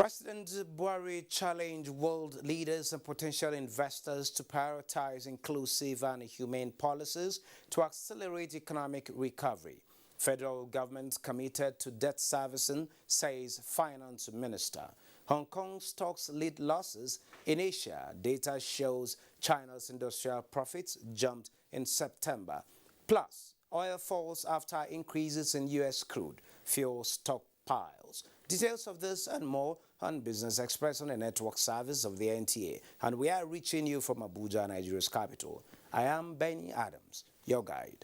President Buhari challenged world leaders and potential investors to prioritize inclusive and humane policies to accelerate economic recovery. Federal government committed to debt servicing, says Finance Minister. Hong Kong stocks lead losses in Asia. Data shows China's industrial profits jumped in September. Plus, oil falls after increases in U.S. crude fuel stockpiles. Details of this and more on Business Express on the network service of the NTA. And we are reaching you from Abuja, Nigeria's capital. I am Benny Adams, your guide.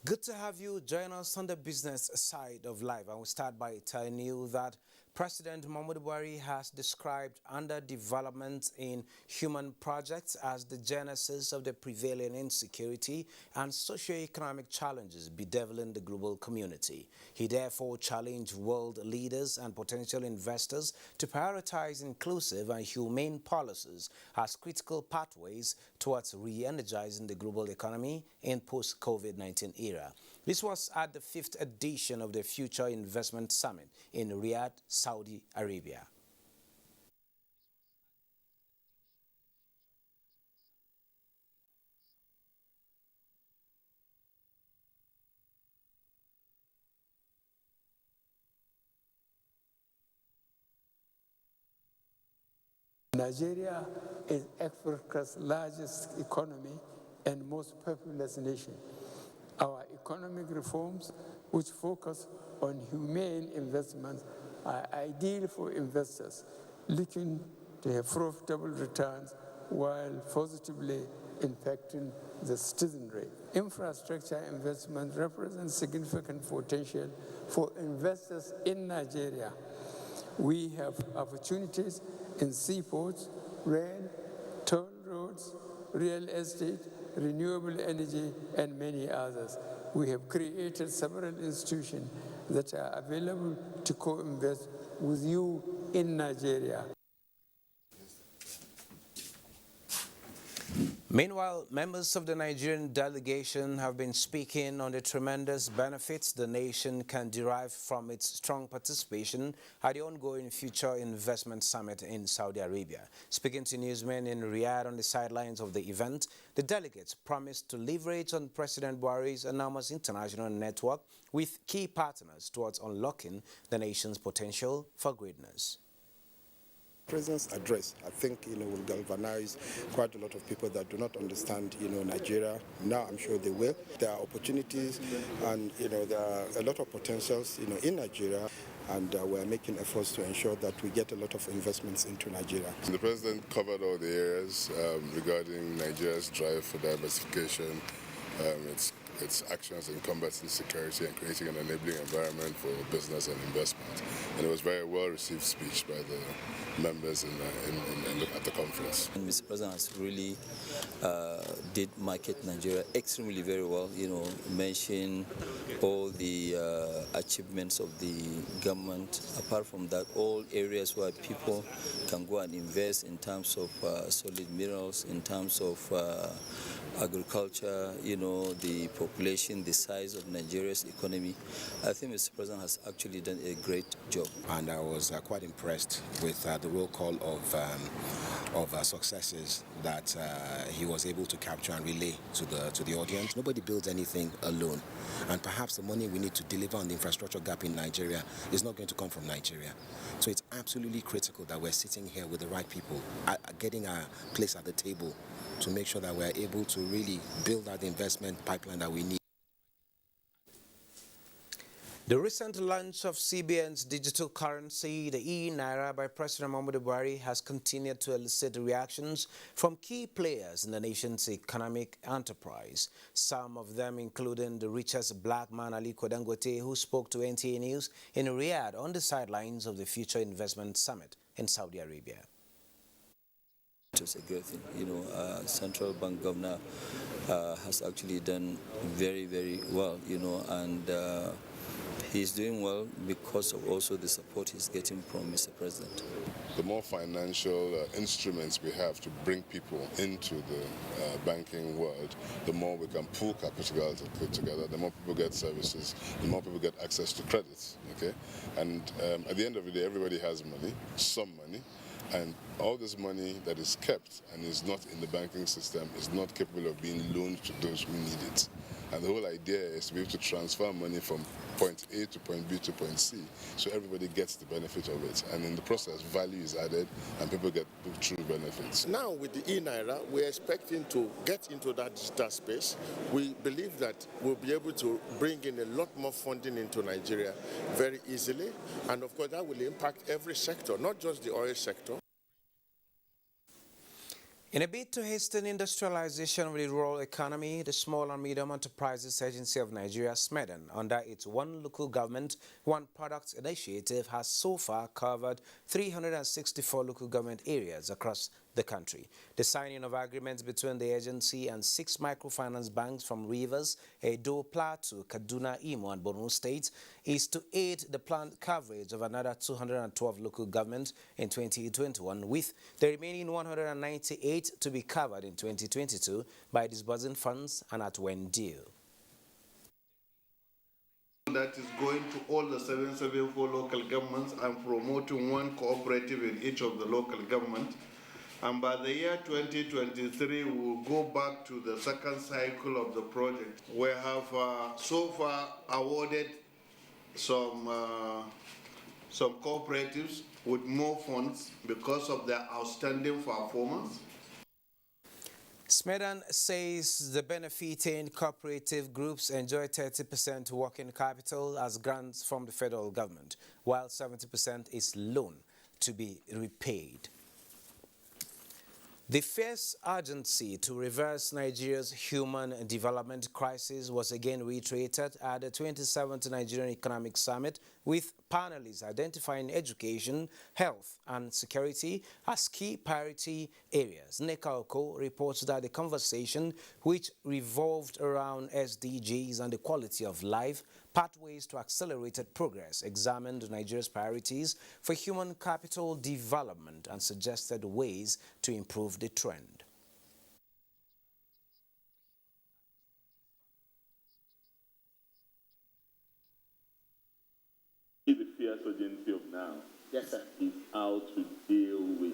Good to have you join us on the business side of life. And we'll start by telling you that President Muhammadu Buhari has described underdevelopment in human projects as the genesis of the prevailing insecurity and socio-economic challenges bedeviling the global community. He therefore challenged world leaders and potential investors to prioritize inclusive and humane policies as critical pathways towards re-energizing the global economy in post-COVID-19 era. This was at the 5th edition of the Future Investment Summit in Riyadh, Saudi Arabia. Nigeria is Africa's largest economy and most populous nation. Our economic reforms, which focus on humane investments, are ideal for investors looking to have profitable returns while positively impacting the citizenry. Infrastructure investment represents significant potential for investors in Nigeria. We have opportunities in seaports, rail, toll roads, real estate, renewable energy, and many others. We have created several institutions that are available to co-invest with you in Nigeria. Meanwhile, members of the Nigerian delegation have been speaking on the tremendous benefits the nation can derive from its strong participation at the ongoing Future Investment Summit in Saudi Arabia. Speaking to newsmen in Riyadh on the sidelines of the event, the delegates promised to leverage on President Buhari's enormous international network with key partners towards unlocking the nation's potential for greatness. President's address, I think, will galvanize quite a lot of people that do not understand, Nigeria. Now I'm sure they will. There are opportunities and, there are a lot of potentials, in Nigeria. And we're making efforts to ensure that we get a lot of investments into Nigeria. The President covered all the areas regarding Nigeria's drive for diversification, its actions in combating insecurity and creating an enabling environment for business and investment. And it was a very well-received speech by the members at the conference. And Mr. President has really did market Nigeria extremely very well. Mention all the achievements of the government. Apart from that, all areas where people can go and invest in terms of solid minerals, in terms of agriculture, the population, the size of Nigeria's economy. I think Mr. President has actually done a great job. And I was quite impressed with the roll call of successes that he was able to capture and relay to the audience. Nobody builds anything alone, and perhaps the money we need to deliver on the infrastructure gap in Nigeria is not going to come from Nigeria. So it's absolutely critical that we're sitting here with the right people, getting our place at the table to make sure that we're able to really build out the investment pipeline that we need. The recent launch of CBN's digital currency, the e-Naira, by President Muhammadu Buhari has continued to elicit reactions from key players in the nation's economic enterprise. Some of them including the richest black man, Aliko Dangote, who spoke to NTA News in Riyadh on the sidelines of the Future Investment Summit in Saudi Arabia. It was a great thing. Central Bank Governor has actually done very, very well, and he's doing well because of also the support he's getting from Mr. President. The more financial instruments we have to bring people into the banking world, the more we can pool capital together, the more people get services, the more people get access to credits, okay? And at the end of the day, everybody has money, some money, and all this money that is kept and is not in the banking system is not capable of being loaned to those who need it. And the whole idea is to be able to transfer money from point A to point B to point C, so everybody gets the benefit of it. And in the process, value is added and people get true benefits. Now with the e-Naira, we're expecting to get into that digital space. We believe that we'll be able to bring in a lot more funding into Nigeria very easily. And of course, that will impact every sector, not just the oil sector. In a bid to hasten industrialization of the rural economy, the Small and Medium Enterprises Agency of Nigeria, SMEDEN, under its One Local Government, One Product initiative, has so far covered 364 local government areas across the country. The signing of agreements between the agency and 6 microfinance banks from Rivers, Edo, Plateau, Kaduna, Imo, and Borno states is to aid the planned coverage of another 212 local governments in 2021, with the remaining 198 to be covered in 2022 by disbursing funds and at when due. That is going to all the 774 local governments and promoting one cooperative in each of the local governments. And by the year 2023, we will go back to the second cycle of the project. We have so far awarded some cooperatives with more funds because of their outstanding performance. SMEDEN says the benefiting cooperative groups enjoy 30% working capital as grants from the federal government, while 70% is loan to be repaid. The fierce urgency to reverse Nigeria's human development crisis was again reiterated at the 27th Nigerian Economic Summit, with panelists identifying education, health, and security as key priority areas. Nneka Oko reports that the conversation, which revolved around SDGs and the quality of life, pathways to accelerated progress, examined Nigeria's priorities for human capital development and suggested ways to improve the trend. The fierce urgency of now, yes, sir, is how to deal with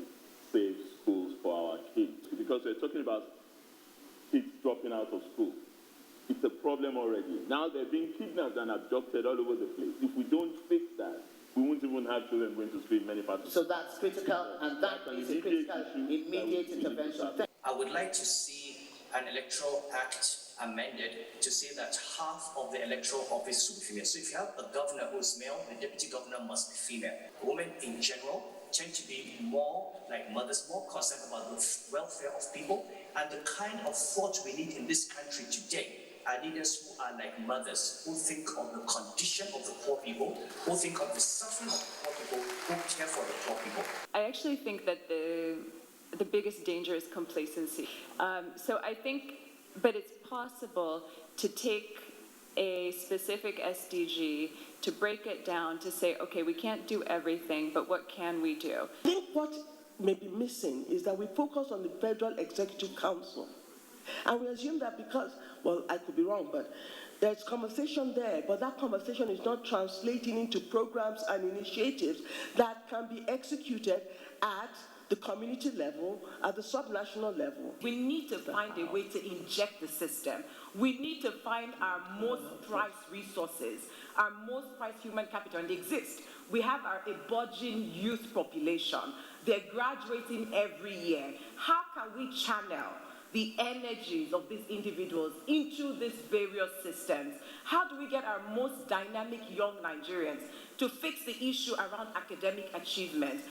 safe schools for our kids. Because we're talking about kids dropping out of school. It's a problem already. Now they're being kidnapped and abducted all over the place. If we don't fix that, we won't even have children going to school in many parts of the so that's critical, and that is a critical immediate intervention. I would like to see an electoral act amended to say that half of the electoral office should be female. So if you have a governor who is male, the deputy governor must be female. Women in general tend to be more like mothers, more concerned about the welfare of people, and the kind of thought we need in this country today are leaders who are like mothers, who think of the condition of the poor people, who think of the suffering of the poor people, who care for the poor people. I actually think that the biggest danger is complacency. So I think, but it's possible to take a specific SDG, to break it down, to say, okay, we can't do everything, but what can we do? I think what may be missing is that we focus on the Federal Executive Council And we assume that because, well, I could be wrong, but there's conversation there, but that conversation is not translating into programs and initiatives that can be executed at the community level, at the subnational level. We need to find a way to inject the system. We need to find our most prized resources, our most prized human capital, and they exist. We have a burgeoning youth population. They're graduating every year. How can we channel the energies of these individuals into these various systems? How do we get our most dynamic young Nigerians to fix the issue around academic achievement?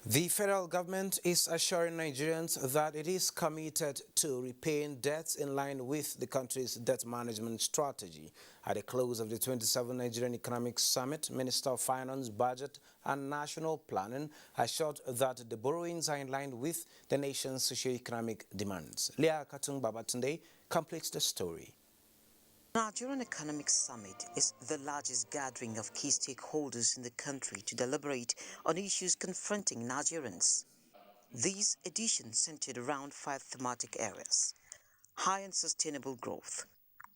The federal government is assuring Nigerians that it is committed to repaying debts in line with the country's debt management strategy. At the close of the 27th Nigerian Economic Summit, Minister of Finance, Budget and National Planning assured that the borrowings are in line with the nation's socio-economic demands. Leah Katung Babatunde completes the story. Nigerian Economic Summit is the largest gathering of key stakeholders in the country to deliberate on issues confronting Nigerians. This edition centered around 5 thematic areas: high and sustainable growth,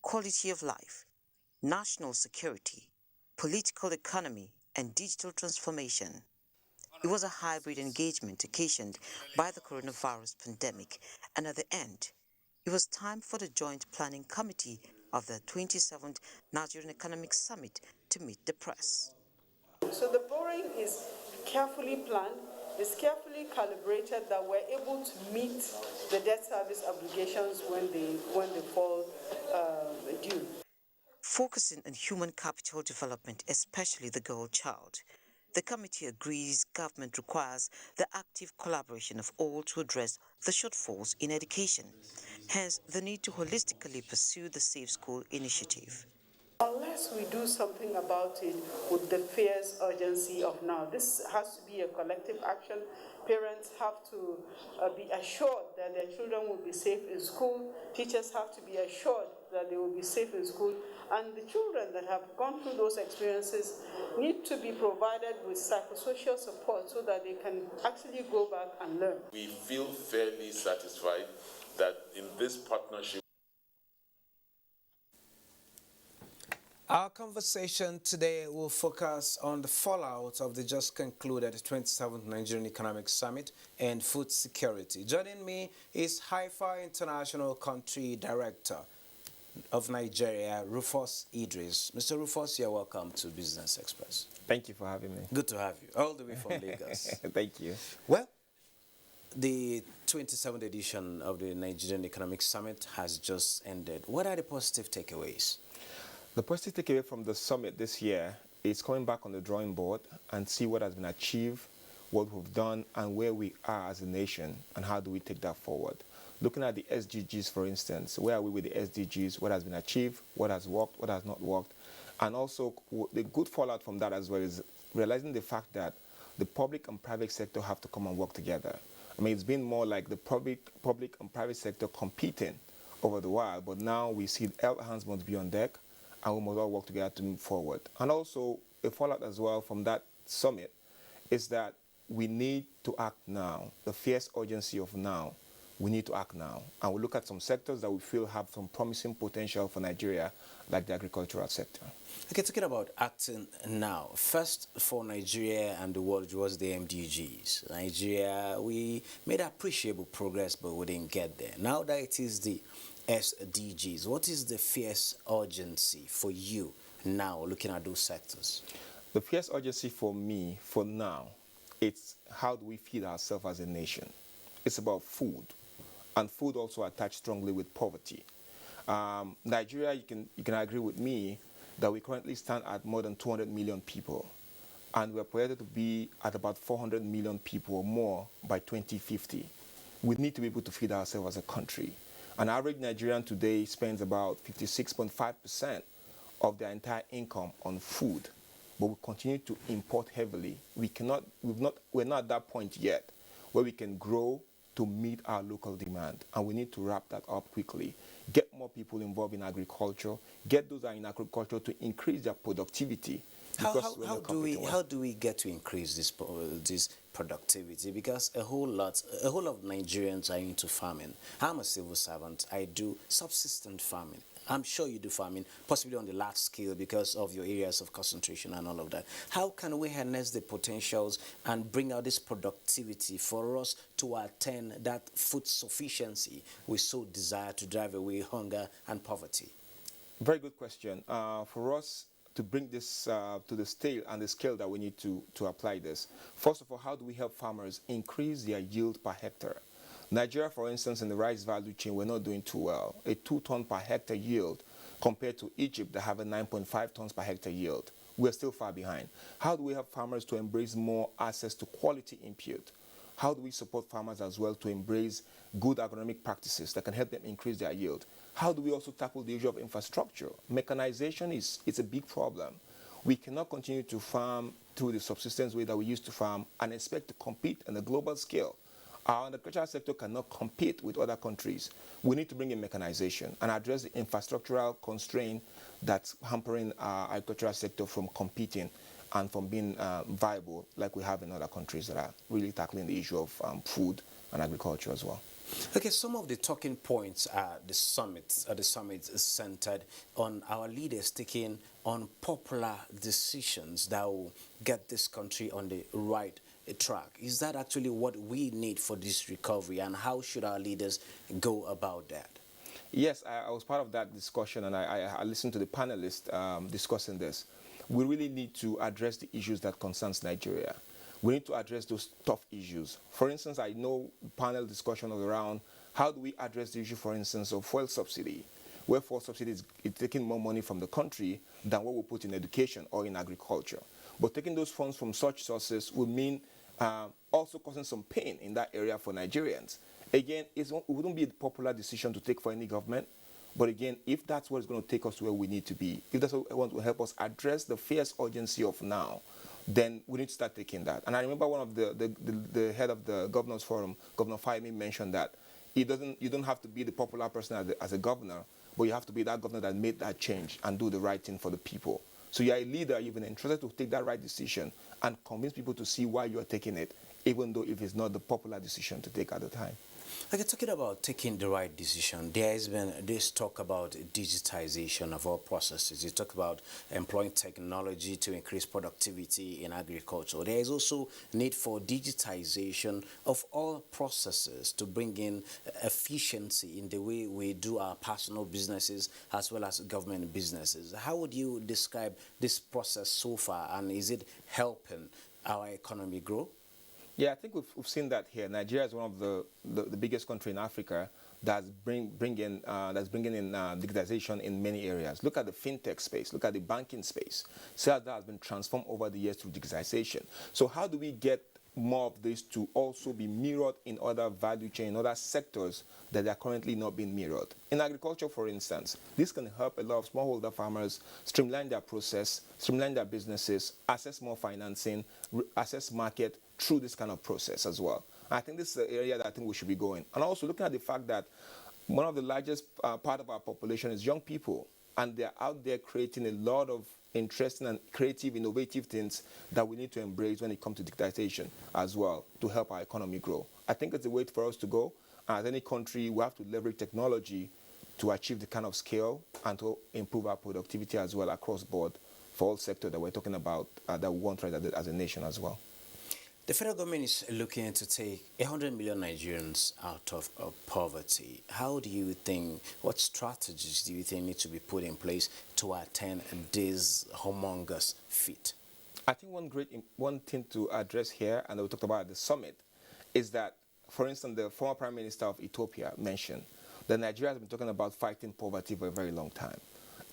quality of life, national security, political economy, and digital transformation. It was a hybrid engagement occasioned by the coronavirus pandemic, and at the end, it was time for the Joint Planning Committee of the 27th Nigerian Economic Summit to meet the press. So the borrowing is carefully planned, is carefully calibrated that we're able to meet the debt service obligations when they fall due. Focusing on human capital development, especially the girl child, the committee agrees government requires the active collaboration of all to address the shortfalls in education, hence the need to holistically pursue the Safe School initiative. Unless we do something about it with the fierce urgency of now, this has to be a collective action. Parents have to be assured that their children will be safe in school. Teachers have to be assured that they will be safe in school. And the children that have gone through those experiences need to be provided with psychosocial support so that they can actually go back and learn. We feel fairly satisfied that in this partnership, Our conversation today will focus on the fallout of the just concluded 27th Nigerian Economic Summit and food security. Joining me is Hectare International Country Director of Nigeria, Rufus Idris. Mr. Rufus, you're welcome to Business Express. Thank you for having me. Good to have you, all the way from Lagos. Thank you. Well, the 27th edition of the Nigerian Economic Summit has just ended. What are the positive takeaways? The positive takeaway from the summit this year is coming back on the drawing board and see what has been achieved, what we've done, and where we are as a nation, and how do we take that forward. Looking at the SDGs, for instance, where are we with the SDGs, what has been achieved, what has worked, what has not worked, and also the good fallout from that as well is realizing the fact that the public and private sector have to come and work together. I mean, it's been more like the public and private sector competing over the while, but now we see all hands must be on deck, and we must all work together to move forward. And also, a fallout as well from that summit is that we need to act now. The fierce urgency of now, we need to act now. And we look at some sectors that we feel have some promising potential for Nigeria, like the agricultural sector. Okay, talking about acting now, first for Nigeria and the world was the MDGs. Nigeria, we made appreciable progress, but we didn't get there. Now that it is the SDGs, what is the fierce urgency for you now, looking at those sectors? The fierce urgency for me, for now, it's how do we feed ourselves as a nation? It's about food, and food also attached strongly with poverty. Nigeria, you can agree with me that we currently stand at more than 200 million people, and we're projected to be at about 400 million people or more by 2050. We need to be able to feed ourselves as a country. An average Nigerian today spends about 56.5% of their entire income on food, but we continue to import heavily. We're not at that point yet where we can grow to meet our local demand, and we need to wrap that up quickly. Get more people involved in agriculture, get those that are in agriculture to increase their productivity, How, how do we get to increase this productivity? Because a whole lot of Nigerians are into farming. I'm a civil servant. I do subsistent farming. I'm sure you do farming, possibly on the large scale because of your areas of concentration and all of that. How can we harness the potentials and bring out this productivity for us to attain that food sufficiency we so desire to drive away hunger and poverty? Very good question. For us to bring this to the scale that we need to apply this, first of all, how do we help farmers increase their yield per hectare? Nigeria, for instance, in the rice value chain, we're not doing too well. A 2 ton per hectare yield compared to Egypt that have a 9.5 tons per hectare yield. We're still far behind. How do we help farmers to embrace more access to quality input? How do we support farmers as well to embrace good agronomic practices that can help them increase their yield? How do we also tackle the issue of infrastructure? Mechanization is a big problem. We cannot continue to farm through the subsistence way that we used to farm and expect to compete on a global scale. Our agricultural sector cannot compete with other countries. We need to bring in mechanization and address the infrastructural constraint that's hampering our agricultural sector from competing and from being viable like we have in other countries that are really tackling the issue of food and agriculture as well. Okay, some of the talking points at the summit is centered on our leaders taking unpopular decisions that will get this country on the right track. Is that actually what we need for this recovery, and how should our leaders go about that? Yes, I was part of that discussion, and I listened to the panelists discussing this. We really need to address the issues that concerns Nigeria. We need to address those tough issues. For instance, I know panel discussion around how do we address the issue, for instance, of fuel subsidy, where fuel subsidy is taking more money from the country than what we put in education or in agriculture. But taking those funds from such sources would mean also causing some pain in that area for Nigerians. Again, it wouldn't be a popular decision to take for any government. But again, if that's what is going to take us to where we need to be, if that's what will help us address the fierce urgency of now, then we need to start taking that. And I remember one of the head of the Governors Forum, Governor Fahimi, mentioned that you don't have to be the popular person as a governor, but you have to be that governor that made that change and do the right thing for the people. So you're a leader, you've been entrusted to take that right decision and convince people to see why you're taking it, even though if it's not the popular decision to take at the time. Okay, talking about taking the right decision, there has been this talk about digitization of all processes. You talk about employing technology to increase productivity in agriculture. There is also need for digitization of all processes to bring in efficiency in the way we do our personal businesses as well as government businesses. How would you describe this process so far, and is it helping our economy grow? Yeah, I think we've seen that here. Nigeria is one of the biggest country in Africa that's bringing in digitization in many areas. Look at the fintech space. Look at the banking space. So that has been transformed over the years through digitization. So how do we get more of this to also be mirrored in other value chain, other sectors that are currently not being mirrored? In agriculture, for instance, this can help a lot of smallholder farmers streamline their process, streamline their businesses, access more financing, access market through this kind of process as well. I think this is the area that I think we should be going. And also looking at the fact that one of the largest part of our population is young people, and they're out there creating a lot of interesting and creative, innovative things that we need to embrace when it comes to digitization as well to help our economy grow. I think it's a way for us to go. As any country, we have to leverage technology to achieve the kind of scale and to improve our productivity as well across board for all sectors that we're talking about that we want right as a nation as well. The federal government is looking to take 100 million Nigerians out of poverty. How do you think, what strategies do you think need to be put in place to attain this humongous feat? I think one thing to address here, and we talked about at the summit, is that, for instance, the former Prime Minister of Ethiopia mentioned that Nigeria has been talking about fighting poverty for a very long time.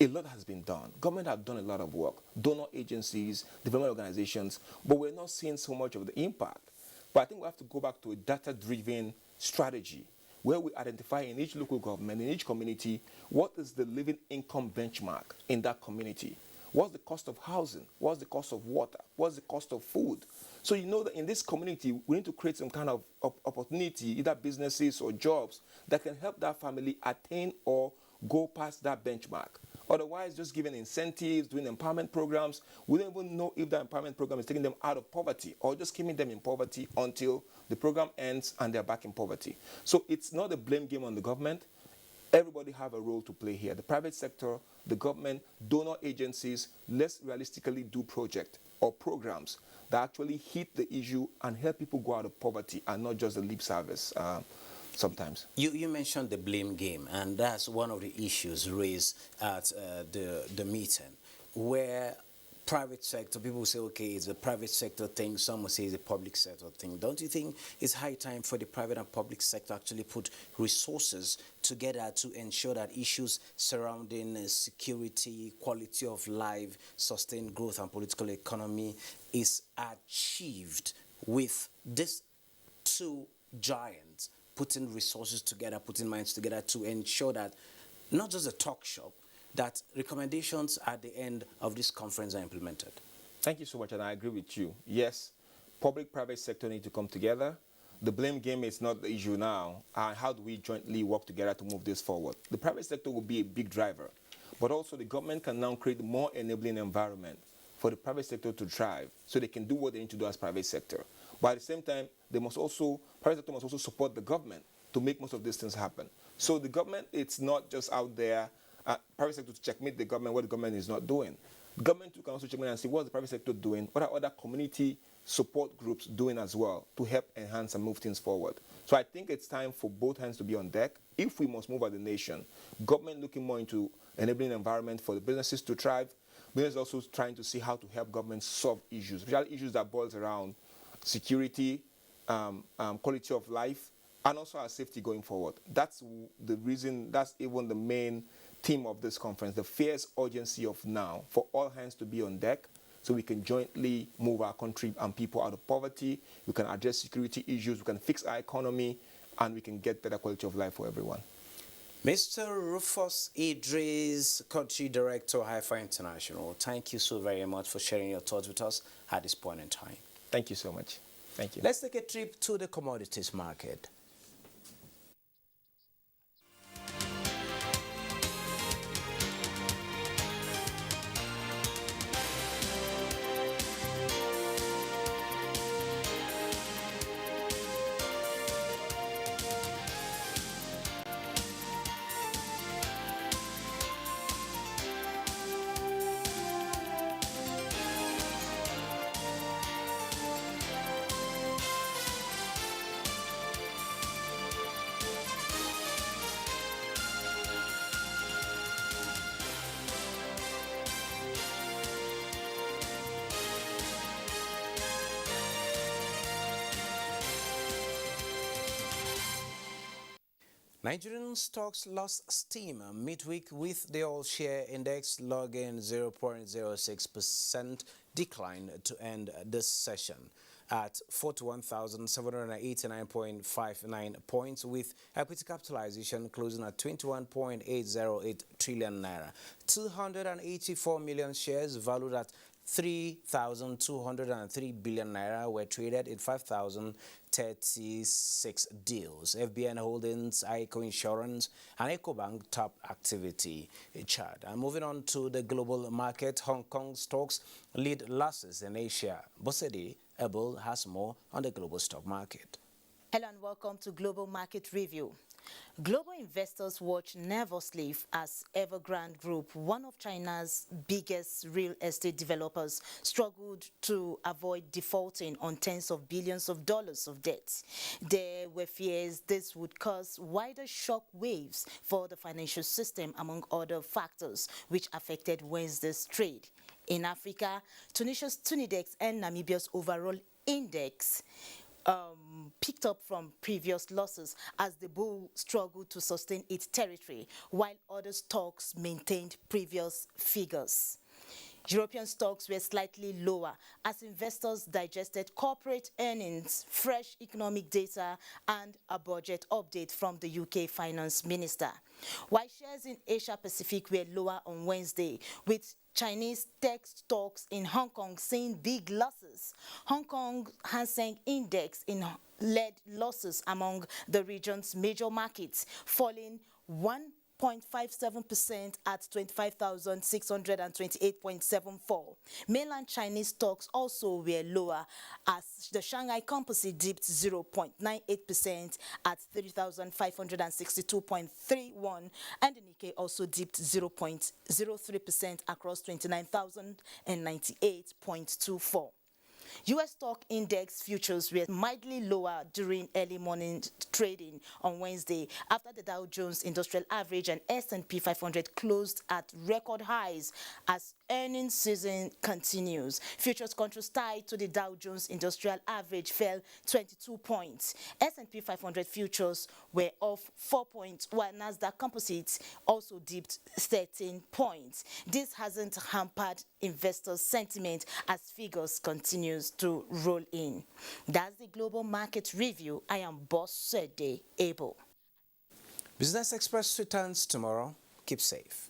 A lot has been done. Government have done a lot of work, donor agencies, development organizations, but we're not seeing so much of the impact. But I think we have to go back to a data-driven strategy where we identify in each local government, in each community, what is the living income benchmark in that community? What's the cost of housing? What's the cost of water? What's the cost of food? So you know that in this community, we need to create some kind of opportunity, either businesses or jobs, that can help that family attain or go past that benchmark. Otherwise, just giving incentives, doing empowerment programs, we don't even know if the empowerment program is taking them out of poverty or just keeping them in poverty until the program ends and they're back in poverty. So it's not a blame game on the government. Everybody have a role to play here. The private sector, the government, donor agencies, let's realistically do projects or programs that actually hit the issue and help people go out of poverty and not just the lip service sometimes. You mentioned the blame game, and that's one of the issues raised at the meeting, where private sector, people say, okay, it's a private sector thing, some will say it's a public sector thing. Don't you think it's high time for the private and public sector actually put resources together to ensure that issues surrounding security, quality of life, sustained growth and political economy is achieved with these two giants putting resources together, putting minds together to ensure that not just a talk shop, that recommendations at the end of this conference are implemented? Thank you so much, and I agree with you. Yes, public-private sector need to come together. The blame game is not the issue now. How do we jointly work together to move this forward? The private sector will be a big driver, but also the government can now create more enabling environment for the private sector to thrive so they can do what they need to do as private sector. But at the same time, private sector must also support the government to make most of these things happen. So the government, it's not just out there, private sector to checkmate the government, what the government is not doing. The government can also checkmate and see what the private sector doing, what are other community support groups doing as well to help enhance and move things forward. So I think it's time for both hands to be on deck. If we must move as a nation, government looking more into enabling environment for the businesses to thrive, business also trying to see how to help government solve issues, especially issues that boils around security, quality of life, and also our safety going forward. That's the reason, that's even the main theme of this conference, the fierce urgency of now, for all hands to be on deck so we can jointly move our country and people out of poverty, we can address security issues, we can fix our economy, and we can get better quality of life for everyone. Mr. Rufus Idris, Country Director, Hectare International, thank you so very much for sharing your thoughts with us at this point in time. Thank you so much. Thank you. Let's take a trip to the commodities market. Nigerian stocks lost steam midweek with the all-share index logging 0.06% decline to end this session at 41,789.59 points, with equity capitalization closing at 21.808 trillion naira. 284 million shares valued at 3,203 billion naira were traded in 5,036 deals. FBN Holdings, ICO Insurance, and EcoBank top activity chart. And moving on to the global market, Hong Kong stocks lead losses in Asia. Bosedi Ebel has more on the global stock market. Hello and welcome to Global Market Review. Global investors watch nervously as Evergrande Group, one of China's biggest real estate developers, struggled to avoid defaulting on tens of billions of dollars of debt. There were fears this would cause wider shock waves for the financial system, among other factors, which affected Wednesday's trade. In Africa, Tunisia's Tunidex and Namibia's overall index picked up from previous losses as the bull struggled to sustain its territory, while other stocks maintained previous figures. European stocks were slightly lower as investors digested corporate earnings, fresh economic data, and a budget update from the UK Finance Minister. While shares in Asia Pacific were lower on Wednesday, with Chinese tech stocks in Hong Kong seeing big losses. Hong Kong Hang Seng Index led losses among the region's major markets, falling 0.57% at 25,628.74. Mainland Chinese stocks also were lower as the Shanghai Composite dipped 0.98% at 3,562.31, and the Nikkei also dipped 0.03% across 29,098.24. U.S. stock index futures were mildly lower during early morning trading on Wednesday after the Dow Jones Industrial Average and S&P 500 closed at record highs as earnings season continues. Futures contracts tied to the Dow Jones Industrial Average fell 22 points. S&P 500 futures were off 4 points, while Nasdaq Composites also dipped 13 points. This hasn't hampered investors' sentiment as figures continues to roll in. That's the Global Market Review. I am Boss Sede Abel. Business Express returns tomorrow. Keep safe.